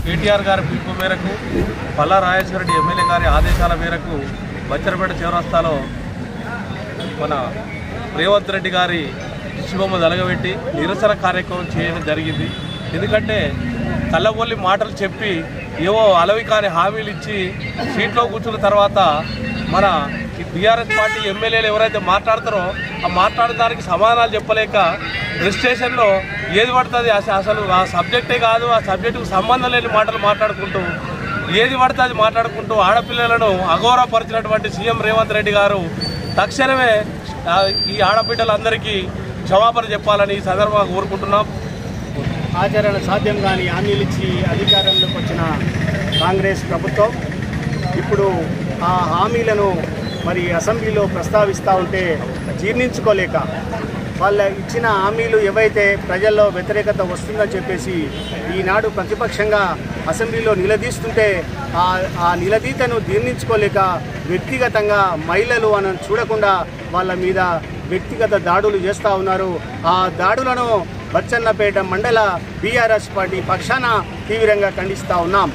కేటీఆర్ గారి పిలుపు మేరకు పల్లా రాజేశ్వర రెడ్డి ఎమ్మెల్యే గారి ఆదేశాల మేరకు బచ్చరపేట చౌరస్తాలో మన రేవంత్ రెడ్డి గారి దిష్టిబొమ్మ తలగబెట్టి నిరసన కార్యక్రమం చేయడం జరిగింది. ఎందుకంటే కళ్ళబొల్లి మాటలు చెప్పి ఏవో అలవి కాని హామీలు ఇచ్చి సీట్లో కూర్చున్న తర్వాత మన బీఆర్ఎస్ పార్టీ ఎమ్మెల్యేలు ఎవరైతే మాట్లాడతారో ఆ మాట్లాడడానికి సమాధానాలు చెప్పలేక రిజిస్ట్రేషన్లో ఏది పడుతుంది అసలు ఆ సబ్జెక్టే కాదు, ఆ సబ్జెక్టుకు సంబంధం లేని మాటలు మాట్లాడుకుంటూ ఏది పడుతుంది మాట్లాడుకుంటూ ఆడపిల్లలను అగౌరవపరిచినటువంటి సీఎం రేవంత్ రెడ్డి గారు తక్షణమే ఈ ఆడబిడ్డలందరికీ క్షమాపణ చెప్పాలని ఈ సందర్భంగా కోరుకుంటున్నాం. ఆచరణ సాధ్యం కాని హామీలు ఇచ్చి అధికారంలోకి వచ్చిన కాంగ్రెస్ ప్రభుత్వం ఇప్పుడు ఆ హామీలను మరి అసెంబ్లీలో ప్రస్తావిస్తూ ఉంటే జీర్ణించుకోలేక వాళ్ళ ఇచ్చిన హామీలు ఏవైతే ప్రజల్లో వ్యతిరేకత వస్తుందని చెప్పేసి ఈనాడు ప్రతిపక్షంగా అసెంబ్లీలో నిలదీస్తుంటే ఆ నిలదీతను జీర్ణించుకోలేక వ్యక్తిగతంగా మహిళలు అని చూడకుండా వాళ్ళ మీద వ్యక్తిగత దాడులు చేస్తూ ఉన్నారు. ఆ దాడులను బచ్చన్నపేట మండల బీఆర్ఎస్ పార్టీ పక్షాన తీవ్రంగా ఖండిస్తూ ఉన్నాం.